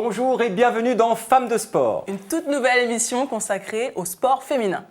Bonjour et bienvenue dans Femmes de Sport. Une toute nouvelle émission consacrée au sport féminin.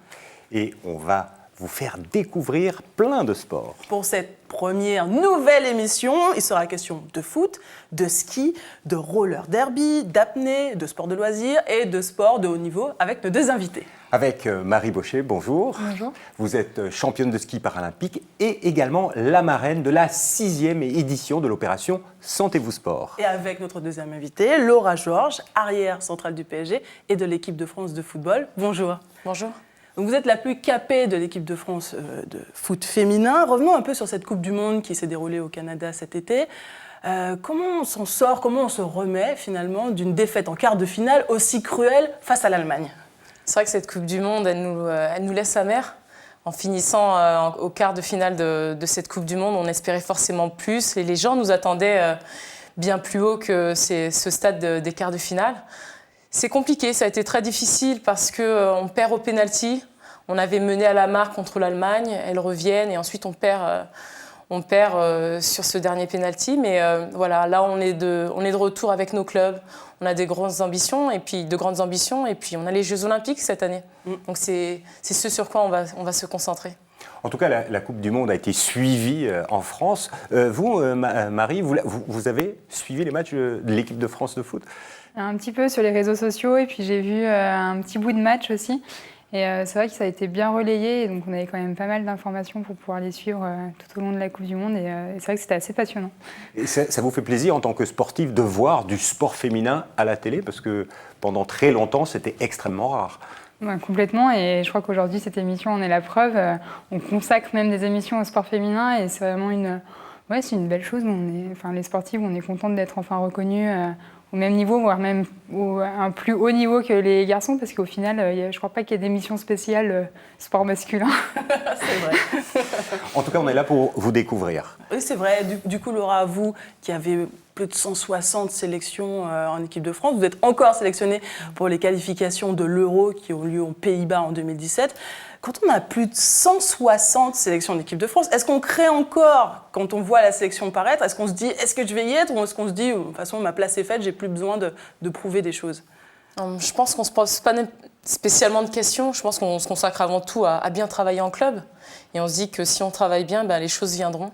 Et on va vous faire découvrir plein de sports. Pour cette première nouvelle émission, il sera question de foot, de ski, de roller derby, d'apnée, de sport de loisirs et de sport de haut niveau avec nos deux invités. Avec Marie Baucher, bonjour. Bonjour. Vous êtes championne de ski paralympique et également la marraine de la 6e édition de l'opération Sentez-vous Sport. Et avec notre deuxième invitée, Laura Georges, arrière centrale du PSG et de l'équipe de France de football. Bonjour. Bonjour. Donc vous êtes la plus capée de l'équipe de France de foot féminin. Revenons un peu sur cette Coupe du Monde qui s'est déroulée au Canada cet été. Comment on s'en sort, comment on se remet finalement d'une défaite en quart de finale aussi cruelle face à l'Allemagne ? C'est vrai que cette Coupe du Monde, elle nous laisse amers. En finissant au quart de finale de cette Coupe du Monde, on espérait forcément plus. Et les gens nous attendaient bien plus haut que ce stade des quarts de finale. C'est compliqué, ça a été très difficile parce qu'on perd au pénalty. On avait mené à la marque contre l'Allemagne, elles reviennent et ensuite on perd sur ce dernier pénalty. Mais voilà, là on est de retour avec nos clubs. On a de grandes ambitions et puis on a les Jeux Olympiques cette année. Donc c'est ce sur quoi on va se concentrer. En tout cas, la Coupe du Monde a été suivie en France. Vous, Marie, vous avez suivi les matchs de l'équipe de France de foot ? Un petit peu sur les réseaux sociaux et puis j'ai vu un petit bout de match aussi. Et c'est vrai que ça a été bien relayé et donc on avait quand même pas mal d'informations pour pouvoir les suivre tout au long de la Coupe du Monde et c'est vrai que c'était assez passionnant. Et ça vous fait plaisir en tant que sportif de voir du sport féminin à la télé parce que pendant très longtemps c'était extrêmement rare. Ouais, complètement et je crois qu'aujourd'hui cette émission en est la preuve. On consacre même des émissions au sport féminin et c'est vraiment c'est une belle chose. Les sportifs, on est contente d'être enfin reconnus au même niveau, voire même à un plus haut niveau que les garçons, parce qu'au final, je ne crois pas qu'il y ait d'émission spéciale sport masculin. C'est vrai. En tout cas, on est là pour vous découvrir. Oui, c'est vrai. Du coup, Laura, vous qui avez plus de 160 sélections en équipe de France, vous êtes encore sélectionnée pour les qualifications de l'Euro qui ont lieu aux Pays-Bas en 2017. Quand on a plus de 160 sélections en équipe de France, est-ce qu'on crée encore, quand on voit la sélection paraître, est-ce qu'on se dit « est-ce que je vais y être » ou est-ce qu'on se dit « de toute façon, ma place est faite, j'ai plus besoin de prouver des choses ». Je pense qu'on ne se pose pas spécialement de questions. Je pense qu'on se consacre avant tout à bien travailler en club. Et on se dit que si on travaille bien, les choses viendront.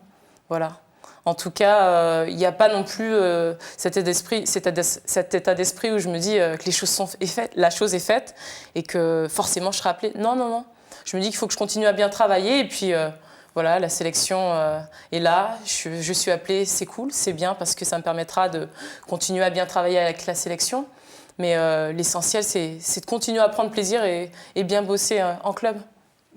Voilà. En tout cas, il n'y a pas non plus cet état d'esprit où je me dis que les choses sont faites, la chose est faite et que forcément je serai appelée. Non. Je me dis qu'il faut que je continue à bien travailler et puis voilà, la sélection est là, je suis appelée, c'est cool, c'est bien parce que ça me permettra de continuer à bien travailler avec la sélection. Mais l'essentiel, c'est de continuer à prendre plaisir et bien bosser en club.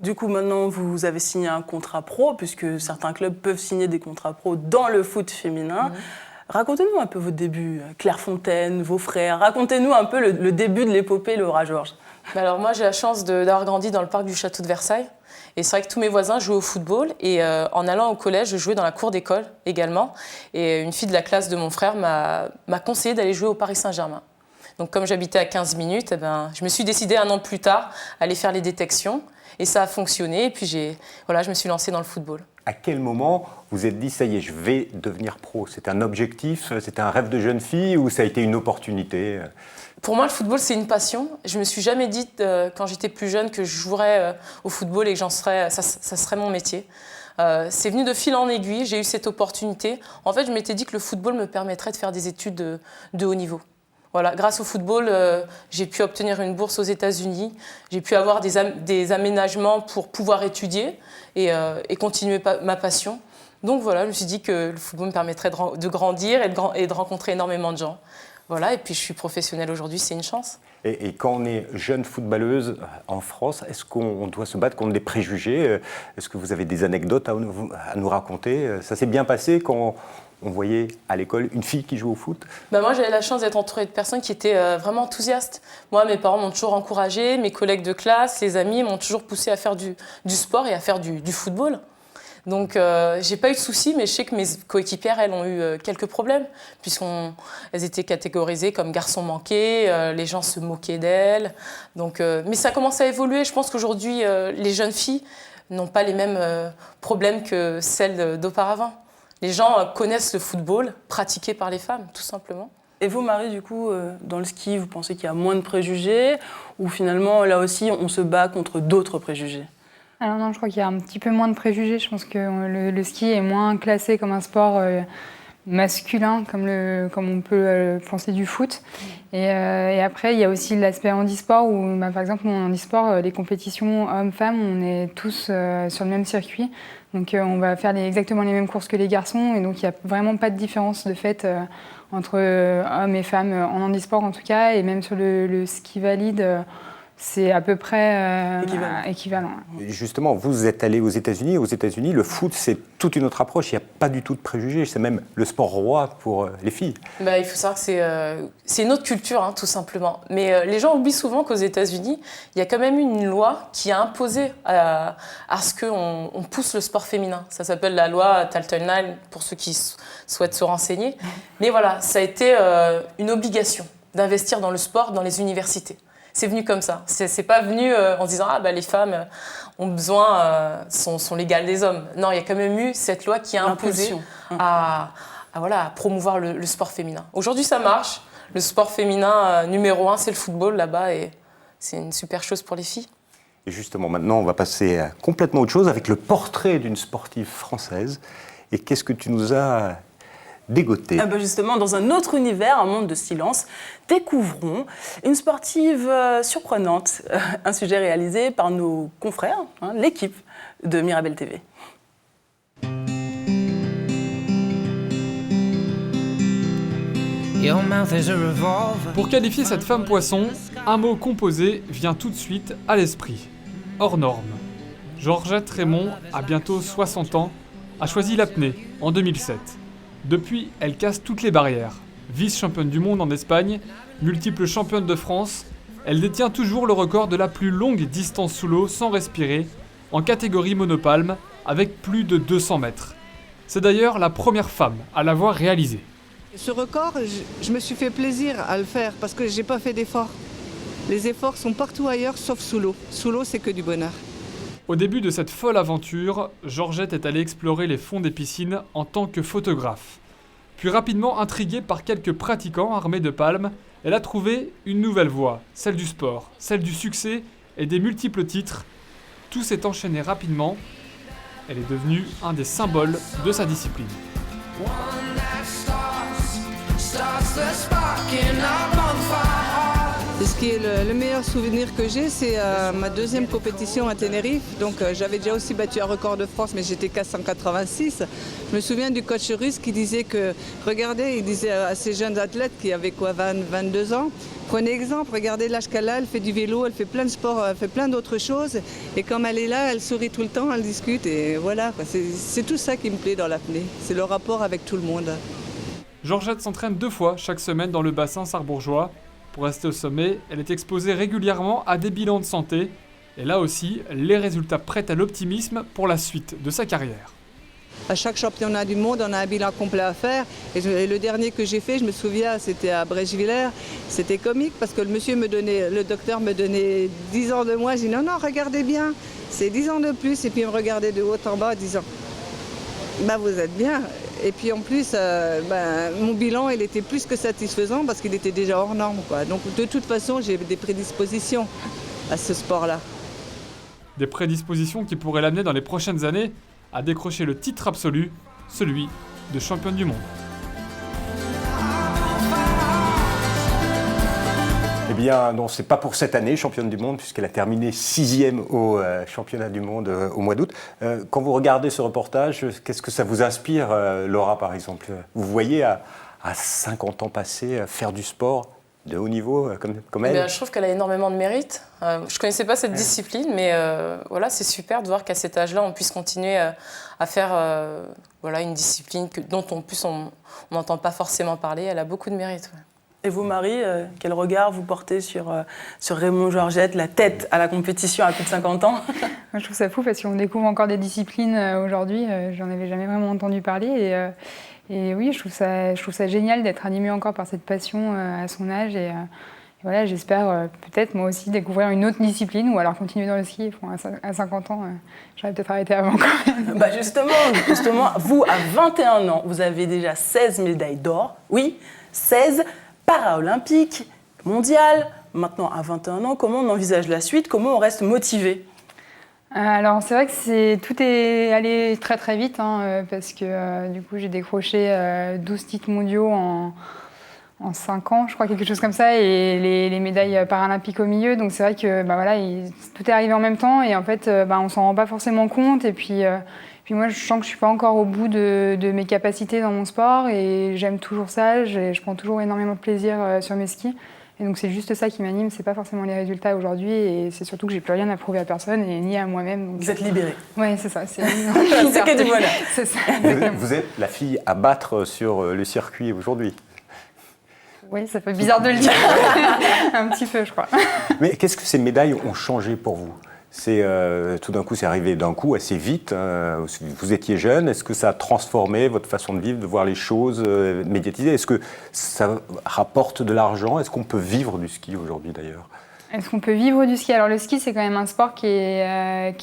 Du coup, maintenant, vous avez signé un contrat pro, puisque certains clubs peuvent signer des contrats pro dans le foot féminin. Racontez-nous un peu votre début, Clairefontaine, vos frères. Racontez-nous un peu le début de l'épopée Laura Georges. Alors moi, j'ai la chance d'avoir grandi dans le parc du château de Versailles. Et c'est vrai que tous mes voisins jouaient au football. Et en allant au collège, je jouais dans la cour d'école également. Et une fille de la classe de mon frère m'a conseillé d'aller jouer au Paris Saint-Germain. Donc comme j'habitais à 15 minutes, je me suis décidée un an plus tard à aller faire les détections. Et ça a fonctionné. Et puis je me suis lancée dans le football. À quel moment vous êtes dit, ça y est, je vais devenir pro ? C'était un objectif, c'était un rêve de jeune fille ou ça a été une opportunité ? Pour moi, le football, c'est une passion. Je ne me suis jamais dit, quand j'étais plus jeune, que je jouerais au football et que ça serait mon métier. C'est venu de fil en aiguille, j'ai eu cette opportunité. En fait, je m'étais dit que le football me permettrait de faire des études de haut niveau. Voilà, grâce au football, j'ai pu obtenir une bourse aux États-Unis. J'ai pu avoir des aménagements pour pouvoir étudier et continuer ma passion. Donc voilà, je me suis dit que le football me permettrait de grandir et de rencontrer énormément de gens. Voilà, et puis je suis professionnelle aujourd'hui, c'est une chance. Et quand on est jeune footballeuse en France, est-ce qu'on doit se battre contre des préjugés ? Est-ce que vous avez des anecdotes à nous raconter ? Ça s'est bien passé quand on voyait à l'école une fille qui joue au foot ? Moi, j'avais la chance d'être entourée de personnes qui étaient vraiment enthousiastes. Moi, mes parents m'ont toujours encouragée, mes collègues de classe, les amis m'ont toujours poussée à faire du sport et à faire du football. Donc, j'ai pas eu de soucis, mais je sais que mes coéquipières, elles, ont eu quelques problèmes, puisqu'elles étaient catégorisées comme garçons manqués, les gens se moquaient d'elles. Donc, mais ça commence à évoluer. Je pense qu'aujourd'hui, les jeunes filles n'ont pas les mêmes problèmes que celles d'auparavant. Les gens connaissent le football pratiqué par les femmes, tout simplement. Et vous, Marie, du coup, dans le ski, vous pensez qu'il y a moins de préjugés ou finalement, là aussi, on se bat contre d'autres préjugés? Alors non, je crois qu'il y a un petit peu moins de préjugés. Je pense que le ski est moins classé comme un sport masculin, comme on peut penser du foot. Et après, il y a aussi l'aspect handisport où, par exemple, en handisport, les compétitions hommes-femmes, on est tous sur le même circuit. Donc on va faire exactement les mêmes courses que les garçons. Et donc il n'y a vraiment pas de différence de fait entre hommes et femmes en handisport en tout cas. Et même sur le ski valide, c'est à peu près équivalent. Et justement, vous êtes allé aux États-Unis. Aux États-Unis, le foot, c'est toute une autre approche. Il n'y a pas du tout de préjugés. C'est même le sport roi pour les filles. Il faut savoir que c'est une autre culture, hein, tout simplement. Mais les gens oublient souvent qu'aux États-Unis, il y a quand même une loi qui a imposé à ce qu'on pousse le sport féminin. Ça s'appelle la loi Talton 9, pour ceux qui souhaitent se renseigner. Mais voilà, ça a été une obligation d'investir dans le sport dans les universités. C'est venu comme ça. C'est pas venu en se disant les femmes ont besoin, sont l'égale des hommes. Non, il y a quand même eu cette loi qui a imposé à promouvoir le sport féminin. Aujourd'hui, ça marche. Le sport féminin numéro 1, c'est le football là-bas et c'est une super chose pour les filles. Et justement, maintenant, on va passer à complètement autre chose avec le portrait d'une sportive française. Et qu'est-ce que tu nous as dégoté? Justement, dans un autre univers, un monde de silence, découvrons une sportive surprenante, un sujet réalisé par nos confrères, l'équipe de Mirabel TV. Pour qualifier cette femme poisson, un mot composé vient tout de suite à l'esprit. Hors norme. Georgette Raymond, à bientôt 60 ans, a choisi l'apnée en 2007. Depuis, elle casse toutes les barrières. Vice-championne du monde en Espagne, multiple championne de France, elle détient toujours le record de la plus longue distance sous l'eau sans respirer, en catégorie monopalme, avec plus de 200 mètres. C'est d'ailleurs la première femme à l'avoir réalisé. Ce record, je me suis fait plaisir à le faire parce que j'ai pas fait d'efforts. Les efforts sont partout ailleurs sauf sous l'eau. Sous l'eau, c'est que du bonheur. Au début de cette folle aventure, Georgette est allée explorer les fonds des piscines en tant que photographe. Puis rapidement intriguée par quelques pratiquants armés de palmes, elle a trouvé une nouvelle voie, celle du sport, celle du succès et des multiples titres. Tout s'est enchaîné rapidement. Elle est devenue un des symboles de sa discipline. Ce qui est le meilleur souvenir que j'ai, c'est ma deuxième compétition à Tenerife. Donc j'avais déjà aussi battu un record de France, mais j'étais qu'à 186. Je me souviens du coach russe qui disait que, regardez, il disait à ces jeunes athlètes qui avaient 22 ans, prenez exemple, regardez l'âge qu'elle a, elle fait du vélo, elle fait plein de sports, elle fait plein d'autres choses. Et comme elle est là, elle sourit tout le temps, elle discute et voilà. C'est tout ça qui me plaît dans l'apnée, c'est le rapport avec tout le monde. Georgette s'entraîne 2 fois chaque semaine dans le bassin sarrebourgeois. Pour rester au sommet, elle est exposée régulièrement à des bilans de santé. Et là aussi, les résultats prêtent à l'optimisme pour la suite de sa carrière. À chaque championnat du monde, on a un bilan complet à faire. Et le dernier que j'ai fait, je me souviens, c'était à Bréchevillers. C'était comique parce que le docteur me donnait 10 ans de moins. Je dis non, regardez bien, c'est 10 ans de plus. Et puis il me regardait de haut en bas en disant, vous êtes bien. Et puis en plus, mon bilan, il était plus que satisfaisant parce qu'il était déjà hors norme, quoi. Donc de toute façon, j'ai des prédispositions à ce sport-là. Des prédispositions qui pourraient l'amener dans les prochaines années à décrocher le titre absolu, celui de championne du monde. Eh bien, non, c'est pas pour cette année, championne du monde, puisqu'elle a terminé 6e au championnat du monde au mois d'août. Quand vous regardez ce reportage, qu'est-ce que ça vous inspire, Laura, par exemple? Vous voyez à 50 ans passés faire du sport de haut niveau comme elle? Je trouve qu'elle a énormément de mérite. Je ne connaissais pas cette discipline, mais voilà, c'est super de voir qu'à cet âge-là, on puisse continuer à faire une discipline dont on n'entend pas forcément parler. Elle a beaucoup de mérite. Ouais. Et vous, Marie, quel regard vous portez sur Raymond Georgette, la tête à la compétition à plus de 50 ans? Moi, je trouve ça fou parce qu'on découvre encore des disciplines aujourd'hui. J'en avais jamais vraiment entendu parler. Et oui, je trouve ça génial d'être animée encore par cette passion à son âge. Et voilà, j'espère peut-être moi aussi découvrir une autre discipline ou alors continuer dans le ski. À 50 ans, j'aurais peut-être arrêté avant quand même. Justement, vous, à 21 ans, vous avez déjà 16 médailles d'or. Oui, 16 paraolympique, mondial, maintenant à 21 ans. Comment on envisage la suite? Comment on reste motivé? Alors c'est vrai que tout est allé très très vite parce que du coup j'ai décroché 12 titres mondiaux en 5 ans, je crois, quelque chose comme ça, et les médailles paralympiques au milieu. Donc c'est vrai que tout est arrivé en même temps et en fait on s'en rend pas forcément compte. Et puis moi je sens que je suis pas encore au bout de mes capacités dans mon sport et j'aime toujours ça, je prends toujours énormément de plaisir sur mes skis. Et donc c'est juste ça qui m'anime, c'est pas forcément les résultats aujourd'hui et c'est surtout que j'ai plus rien à prouver à personne et ni à moi-même. Donc vous êtes libérée. Oui, c'est ça. C'est que du bonheur. C'est ça. Vous êtes la fille à battre sur le circuit aujourd'hui. Oui, ça fait bizarre de le dire. Un petit peu, je crois. Mais qu'est-ce que ces médailles ont changé pour vous? Tout d'un coup, c'est arrivé d'un coup assez vite. Vous étiez jeune. Est-ce que ça a transformé votre façon de vivre, de voir les choses médiatisées? Est-ce que ça rapporte de l'argent? Est-ce qu'on peut vivre du ski aujourd'hui d'ailleurs? Est-ce qu'on peut vivre du ski? Alors le ski, c'est quand même un sport qui est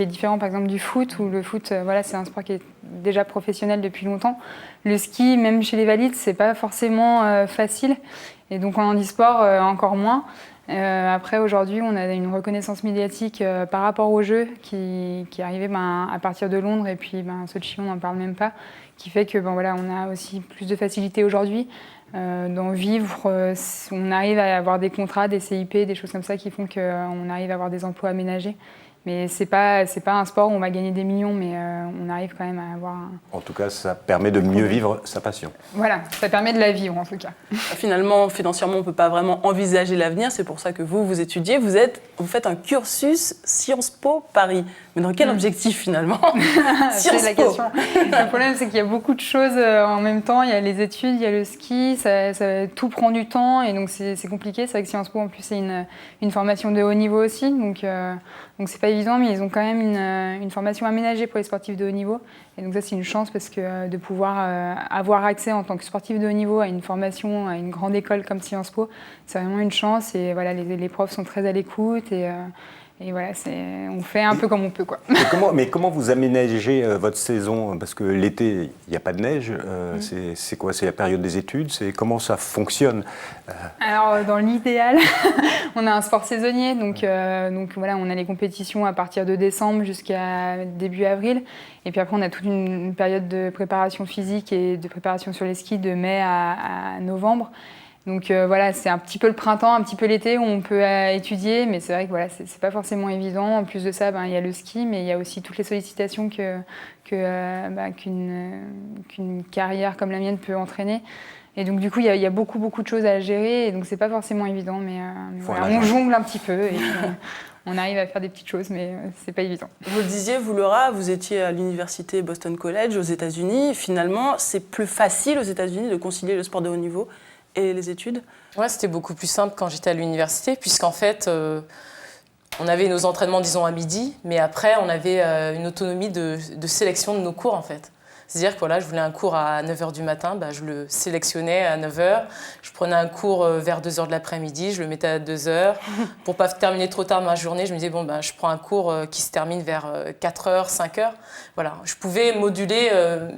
différent, par exemple, du foot, où le foot, c'est un sport qui est déjà professionnel depuis longtemps. Le ski, même chez les valides, c'est pas forcément facile. Et donc en handisport, encore moins. Après, aujourd'hui, on a une reconnaissance médiatique par rapport aux Jeux qui est arrivée à partir de Londres et puis Sochi, on n'en parle même pas, qui fait que on a aussi plus de facilité aujourd'hui d'en vivre. On arrive à avoir des contrats, des CIP, des choses comme ça qui font qu'on arrive à avoir des emplois aménagés. Mais c'est pas un sport où on va gagner des millions, mais on arrive quand même à avoir En tout cas, ça permet de mieux vivre sa passion. Voilà, ça permet de la vivre en tout cas. Finalement, financièrement, on ne peut pas vraiment envisager l'avenir. C'est pour ça que vous étudiez. Vous faites un cursus Sciences Po Paris. Mais dans quel objectif finalement? C'est la question. Le problème, c'est qu'il y a beaucoup de choses en même temps. Il y a les études, il y a le ski, tout prend du temps et donc c'est compliqué. C'est vrai que Sciences Po, en plus, c'est une formation de haut niveau aussi. Donc c'est pas évident, mais ils ont quand même une formation aménagée pour les sportifs de haut niveau. Et donc ça, c'est une chance parce que de pouvoir avoir accès en tant que sportif de haut niveau à une formation, à une grande école comme Sciences Po, c'est vraiment une chance. Et voilà, les profs sont très à l'écoute et voilà, on fait un peu comme on peut, quoi. Mais comment vous aménagez votre saison? Parce que l'été, il n'y a pas de neige. C'est quoi? C'est la période des études? Comment ça fonctionne? Alors, dans l'idéal, on a un sport saisonnier. Donc voilà, on a les compétitions à partir de décembre jusqu'à début avril. Et puis après, on a toute une période de préparation physique et de préparation sur les skis de mai à novembre. Donc voilà, c'est un petit peu le printemps, un petit peu l'été où on peut étudier, mais c'est vrai que voilà, c'est pas forcément évident. En plus de ça, il y a le ski, mais il y a aussi toutes les sollicitations qu'une carrière comme la mienne peut entraîner. Et donc du coup, il y a beaucoup de choses à gérer, et donc c'est pas forcément évident, mais voilà, on jongle un petit peu et on arrive à faire des petites choses, mais c'est pas évident. Vous le disiez, vous Laura, vous étiez à l'université Boston College aux États-Unis. Finalement, c'est plus facile aux États-Unis de concilier le sport de haut niveau et les études? Ouais, c'était beaucoup plus simple quand j'étais à l'université, puisqu'en fait, on avait nos entraînements, disons, à midi, mais après, on avait une autonomie de sélection de nos cours, en fait. C'est-à-dire que voilà, je voulais un cours à 9h du matin, je le sélectionnais à 9h. Je prenais un cours vers 2h de l'après-midi, je le mettais à 2h. Pour ne pas terminer trop tard ma journée, je me disais, je prends un cours qui se termine vers 4h, 5h. Voilà, je pouvais moduler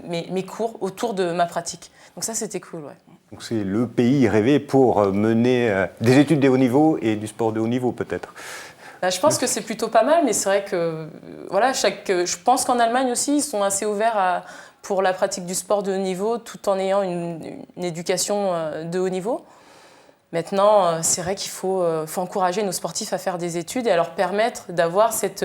mes cours autour de ma pratique. Donc ça, c'était cool, ouais. Donc c'est le pays rêvé pour mener des études de haut niveau et du sport de haut niveau, peut-être. Je pense que c'est plutôt pas mal, mais c'est vrai que voilà, je pense qu'en Allemagne aussi, ils sont assez ouverts pour la pratique du sport de haut niveau, tout en ayant une éducation de haut niveau. Maintenant, c'est vrai qu'il faut encourager nos sportifs à faire des études et à leur permettre d'avoir cette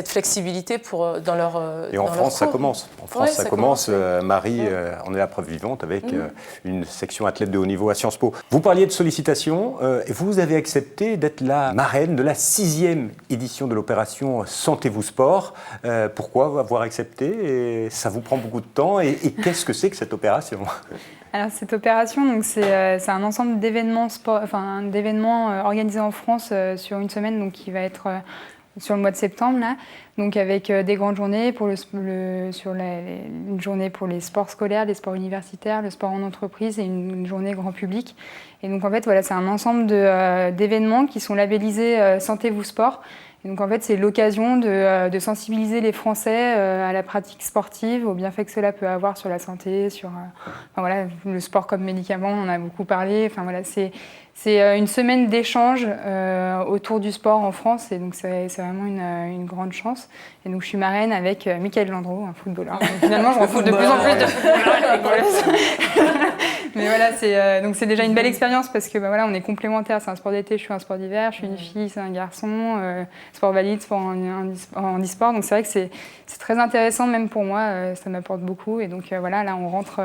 flexibilité dans leur Et en France, ça commence. En France, ouais, ça commence. ouais. Marie en est la preuve vivante avec une section athlète de haut niveau à Sciences Po. Vous parliez de sollicitations et vous avez accepté d'être la marraine de la 6e édition de l'opération Sentez-vous Sport. Pourquoi avoir accepté? Et ça vous prend beaucoup de temps. Et qu'est-ce que c'est que cette opération? Alors cette opération, donc c'est un ensemble d'événements organisés en France sur une semaine, donc qui va être sur le mois de septembre là, donc avec des grandes journées pour une journée pour les sports scolaires, les sports universitaires, le sport en entreprise et une journée grand public. Et donc en fait voilà, c'est un ensemble d'événements qui sont labellisés Sentez-vous Sport. Et donc en fait, c'est l'occasion de sensibiliser les Français à la pratique sportive, aux bienfaits que cela peut avoir sur la santé, sur enfin, voilà, le sport comme médicament, on en a beaucoup parlé. Enfin, voilà, c'est une semaine d'échange autour du sport en France, et donc c'est vraiment une grande chance. Et donc je suis marraine avec Mickaël Landreau, un footballeur. Donc, finalement, je rencontre de plus en plus de footballeurs. Mais voilà, donc c'est déjà une belle expérience parce que voilà, on est complémentaires. C'est un sport d'été, je suis un sport d'hiver, je suis une fille, c'est un garçon, sport valide, sport en e-sport. Donc c'est vrai que c'est très intéressant même pour moi, ça m'apporte beaucoup. Et donc voilà, là on rentre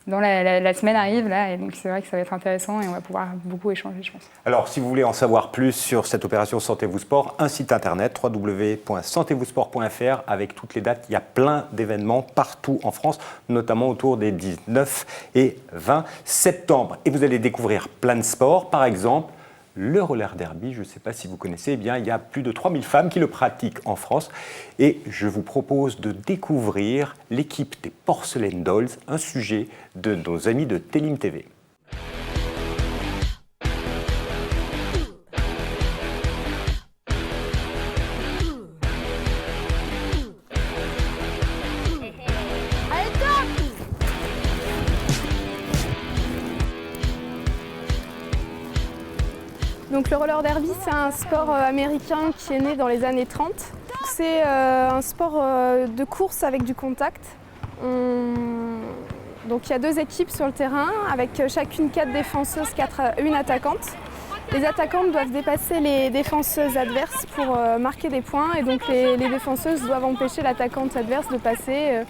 dans la semaine arrive là, et donc c'est vrai que ça va être intéressant et on va pouvoir beaucoup échanger, je pense. Alors, si vous voulez en savoir plus sur cette opération Sentez-vous Sport, un site internet www.sentezvousport.fr avec toutes les dates. Il y a plein d'événements partout en France, notamment autour des 19 et 20 septembre. Et vous allez découvrir plein de sports, par exemple le roller derby. Je ne sais pas si vous connaissez, eh bien, il y a plus de 3000 femmes qui le pratiquent en France. Et je vous propose de découvrir l'équipe des Porcelain Dolls, un sujet de nos amis de Télim TV. Donc le roller derby, c'est un sport américain qui est né dans les années 30. C'est un sport de course avec du contact. Donc il y a 2 équipes sur le terrain avec chacune 4 défenseuses, une attaquante. Les attaquantes doivent dépasser les défenseuses adverses pour marquer des points, et donc les défenseuses doivent empêcher l'attaquante adverse de passer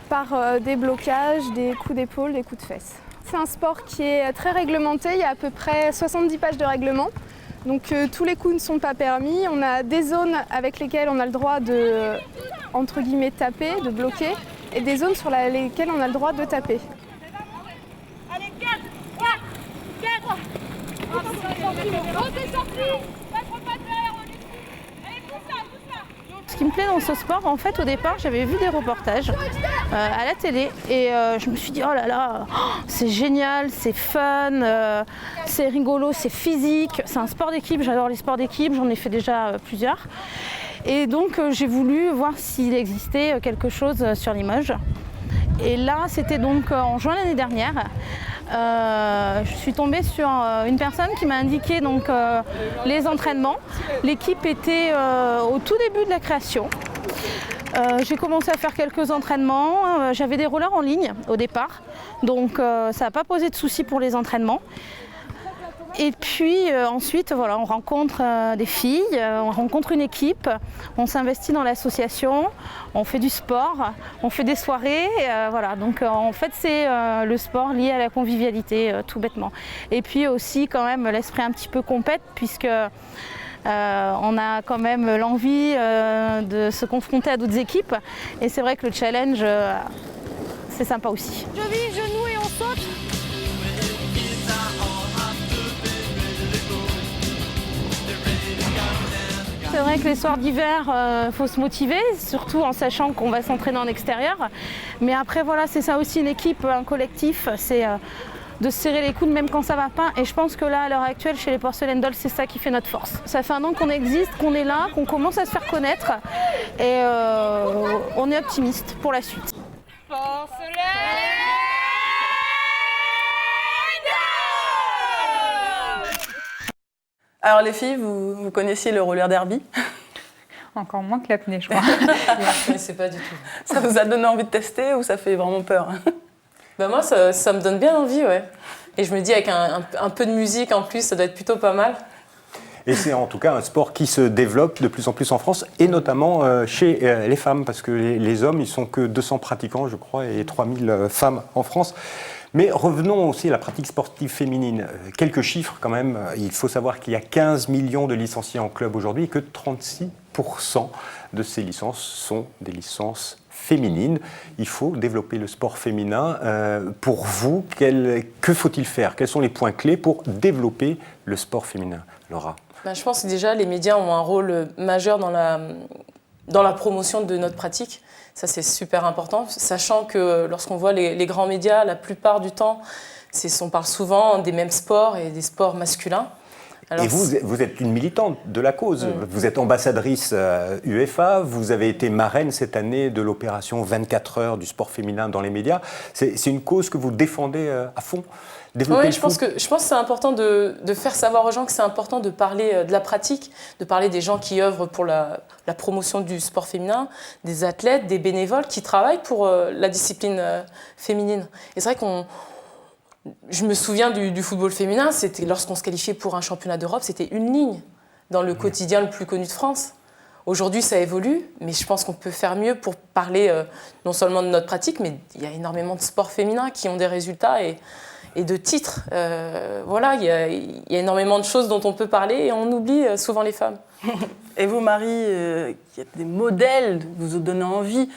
par des blocages, des coups d'épaule, des coups de fesses. C'est un sport qui est très réglementé, il y a à peu près 70 pages de règlement. Donc tous les coups ne sont pas permis. On a des zones avec lesquelles on a le droit de, entre guillemets, taper, de bloquer, et des zones sur lesquelles on a le droit de taper. Allez, 4, 4, 4. Ce qui me plaît dans ce sport, en fait, au départ, j'avais vu des reportages à la télé et je me suis dit, oh là là, c'est génial, c'est fun, c'est rigolo, c'est physique, c'est un sport d'équipe, j'adore les sports d'équipe, j'en ai fait déjà plusieurs. Et donc, j'ai voulu voir s'il existait quelque chose sur Limoges. Et là, c'était donc en juin l'année dernière. Je suis tombée sur une personne qui m'a indiqué donc, les entraînements. L'équipe était au tout début de la création. J'ai commencé à faire quelques entraînements. J'avais des rollers en ligne au départ, donc ça n'a pas posé de soucis pour les entraînements. Et puis ensuite, voilà, on rencontre des filles, on rencontre une équipe, on s'investit dans l'association, on fait du sport, on fait des soirées, voilà. Donc en fait, c'est le sport lié à la convivialité, tout bêtement. Et puis aussi quand même l'esprit un petit peu compète, puisque on a quand même l'envie de se confronter à d'autres équipes. Et c'est vrai que le challenge, c'est sympa aussi. Cheville, genou et on saute. C'est vrai que les soirs d'hiver, faut se motiver, surtout en sachant qu'on va s'entraîner en extérieur. Mais après, voilà, c'est ça aussi une équipe, un collectif, c'est de se serrer les coudes même quand ça va pas. Et je pense que là, à l'heure actuelle, chez les Porcelain Dolls, c'est ça qui fait notre force. Ça fait 1 an qu'on existe, qu'on est là, qu'on commence à se faire connaître. Et on est optimiste pour la suite. Alors les filles, vous connaissiez le roller derby? Encore moins que l'apnée, je crois. Je ne connaissais pas du tout. Ça vous a donné envie de tester ou ça fait vraiment peur? Bah moi, ça me donne bien envie, ouais. Et je me dis, avec un peu de musique en plus, ça doit être plutôt pas mal. Et c'est en tout cas un sport qui se développe de plus en plus en France, et notamment chez les femmes, parce que les hommes, ils sont que 200 pratiquants, je crois, et 3000 femmes en France. Mais revenons aussi à la pratique sportive féminine. Quelques chiffres quand même. Il faut savoir qu'il y a 15 millions de licenciés en club aujourd'hui et que 36% de ces licences sont des licences féminines. Il faut développer le sport féminin. Pour vous, que faut-il faire? Quels sont les points clés pour développer le sport féminin? Laura? Je pense que déjà, les médias ont un rôle majeur dans la promotion de notre pratique. Ça, c'est super important, sachant que lorsqu'on voit les grands médias, la plupart du temps, on parle souvent des mêmes sports et des sports masculins. Alors, et vous êtes une militante de la cause. Vous êtes ambassadrice UEFA, vous avez été marraine cette année de l'opération 24 heures du sport féminin dans les médias. C'est une cause que vous défendez à fond. Oui, je pense que c'est important de faire savoir aux gens que c'est important de parler de la pratique, de parler des gens qui œuvrent pour la promotion du sport féminin, des athlètes, des bénévoles qui travaillent pour la discipline féminine. Et c'est vrai je me souviens du football féminin, c'était lorsqu'on se qualifiait pour un championnat d'Europe, c'était une ligne dans le quotidien le plus connu de France. Aujourd'hui, ça évolue, mais je pense qu'on peut faire mieux pour parler non seulement de notre pratique, mais il y a énormément de sports féminins qui ont des résultats et de titres. Voilà, il y a énormément de choses dont on peut parler et on oublie souvent les femmes. Et vous, Marie, qui êtes des modèles, vous donnez envie,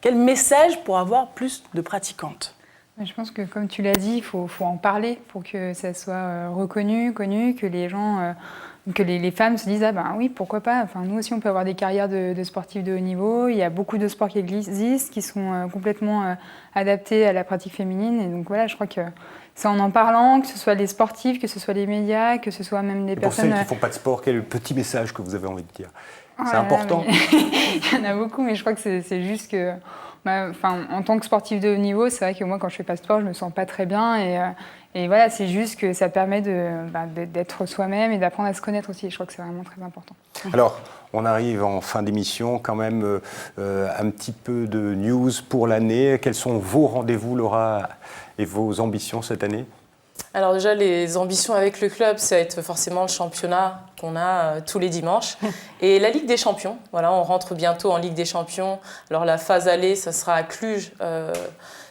quel message pour avoir plus de pratiquantes ? Je pense que, comme tu l'as dit, il faut en parler pour que ça soit reconnu, connu, que les gens, que les femmes se disent « Ah ben oui, pourquoi pas ?» Enfin, nous aussi, on peut avoir des carrières de sportifs de haut niveau. Il y a beaucoup de sports qui existent, qui sont complètement adaptés à la pratique féminine. Et donc voilà, je crois que c'est en parlant, que ce soit les sportifs, que ce soit les médias, que ce soit même des personnes... Pour celles qui ne font pas de sport, quel est le petit message que vous avez envie de dire ? C'est important. Il y en a beaucoup, mais je crois que c'est juste que... en tant que sportif de haut niveau, c'est vrai que moi, quand je fais pas de sport, je me sens pas très bien. Et voilà, c'est juste que ça permet d'être soi-même et d'apprendre à se connaître aussi. Je crois que c'est vraiment très important. Alors, on arrive en fin d'émission, quand même un petit peu de news pour l'année. Quels sont vos rendez-vous, Laura, et vos ambitions cette année ? Alors déjà, les ambitions avec le club, ça va être forcément le championnat qu'on a tous les dimanches. Et la Ligue des Champions, voilà, on rentre bientôt en Ligue des Champions. Alors la phase aller, ça sera à Cluj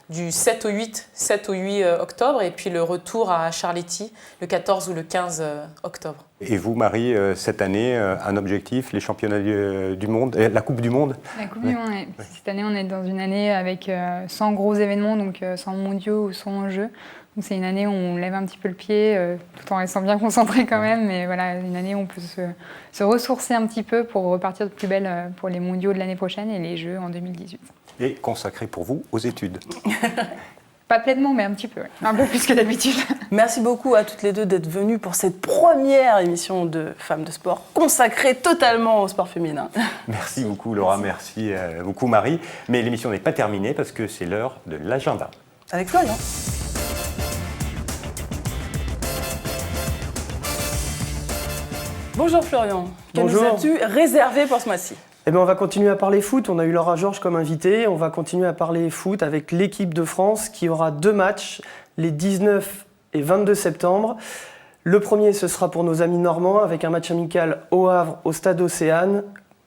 du 7 au 8 octobre. Et puis le retour à Charletti, le 14 ou le 15 octobre. Et vous, Marie, cette année, un objectif, les championnats du monde, la Coupe du Monde ? La Coupe du Monde, oui. Cette année, on est dans une année avec 100 gros événements, donc 100 mondiaux ou 100 jeux. Donc c'est une année où on lève un petit peu le pied, tout en restant bien concentré quand même. Mais voilà, une année où on peut se ressourcer un petit peu pour repartir de plus belle pour les mondiaux de l'année prochaine et les Jeux en 2018. Et consacré pour vous aux études. Pas pleinement, mais un petit peu, ouais. Un peu plus que d'habitude. Merci beaucoup à toutes les deux d'être venues pour cette première émission de Femmes de Sport consacrée totalement au sport féminin. Merci beaucoup, Laura. Merci beaucoup, Marie. Mais l'émission n'est pas terminée parce que c'est l'heure de l'agenda. Avec Florian. Bonjour Florian, que nous as-tu réservé pour ce mois-ci ? Eh bien, on va continuer à parler foot. On a eu Laura Georges comme invitée. On va continuer à parler foot avec l'équipe de France qui aura 2 matchs les 19 et 22 septembre. Le premier, ce sera pour nos amis normands avec un match amical au Havre au Stade Océane,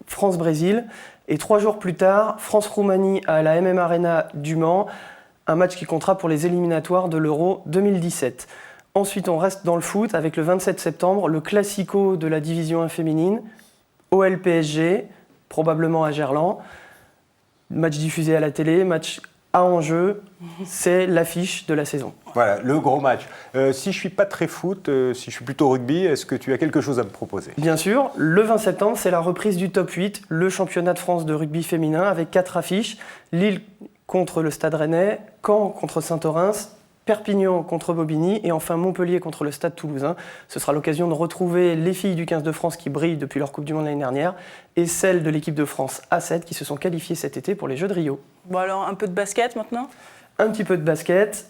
France-Brésil. Et 3 jours plus tard, France-Roumanie à la MM Arena du Mans, un match qui comptera pour les éliminatoires de l'Euro 2017. Ensuite, on reste dans le foot avec le 27 septembre, le Classico de la division 1 féminine, OL-PSG, probablement à Gerland. Match diffusé à la télé, match à enjeu, c'est l'affiche de la saison. Voilà, le gros match. Si je ne suis pas très foot, si je suis plutôt rugby, est-ce que tu as quelque chose à me proposer ? Bien sûr, le 20 septembre, c'est la reprise du top 8, le championnat de France de rugby féminin avec 4 affiches. Lille contre le Stade Rennais, Caen contre Saint-Orens, Perpignan contre Bobigny et enfin Montpellier contre le Stade Toulousain. Ce sera l'occasion de retrouver les filles du 15 de France qui brillent depuis leur Coupe du Monde l'année dernière et celles de l'équipe de France A7 qui se sont qualifiées cet été pour les Jeux de Rio. Bon alors, un peu de basket maintenant ? Un petit peu de basket.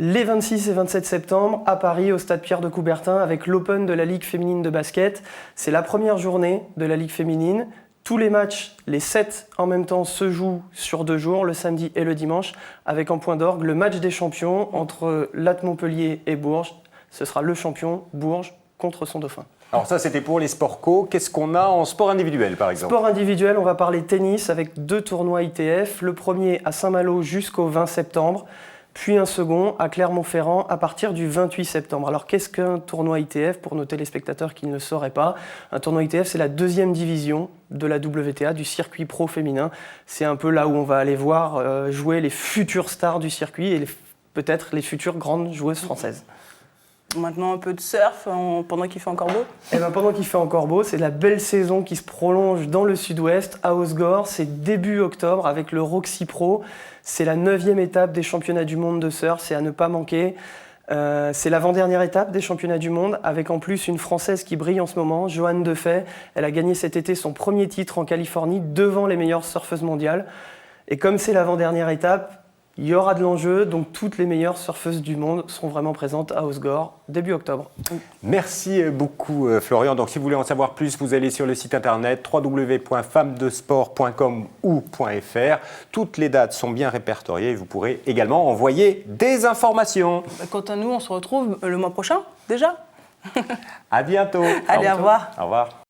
Les 26 et 27 septembre, à Paris, au Stade Pierre de Coubertin, avec l'Open de la Ligue féminine de basket. C'est la première journée de la Ligue féminine. Tous les matchs, les 7 en même temps, se jouent sur 2 jours, le samedi et le dimanche, avec en point d'orgue le match des champions entre Latte Montpellier et Bourges. Ce sera le champion Bourges contre son dauphin. Alors ça, c'était pour les sports co. Qu'est-ce qu'on a en sport individuel, par exemple ? Sport individuel, on va parler tennis avec 2 tournois ITF. Le premier à Saint-Malo jusqu'au 20 septembre, puis un second à Clermont-Ferrand à partir du 28 septembre. Alors qu'est-ce qu'un tournoi ITF pour nos téléspectateurs qui ne le sauraient pas ? Un tournoi ITF, c'est la 2e division de la WTA, du circuit pro féminin. C'est un peu là où on va aller voir jouer les futures stars du circuit et peut-être les futures grandes joueuses françaises. Maintenant un peu de surf pendant qu'il fait encore beau ? Eh ben, pendant qu'il fait encore beau, c'est la belle saison qui se prolonge dans le sud-ouest, à Osgore. C'est début octobre avec le Roxy Pro. C'est la 9e étape des championnats du monde de surf, c'est à ne pas manquer. C'est l'avant-dernière étape des championnats du monde, avec en plus une Française qui brille en ce moment, Johanne Defay. Elle a gagné cet été son premier titre en Californie devant les meilleures surfeuses mondiales. Et comme c'est l'avant-dernière étape, il y aura de l'enjeu, donc toutes les meilleures surfeuses du monde seront vraiment présentes à Hossegor début octobre. Merci beaucoup Florian. Donc si vous voulez en savoir plus, vous allez sur le site internet www.femmedesport.com ou .fr. Toutes les dates sont bien répertoriées et vous pourrez également envoyer des informations. Quant à nous, on se retrouve le mois prochain déjà. À bientôt. Allez, au revoir. Au revoir.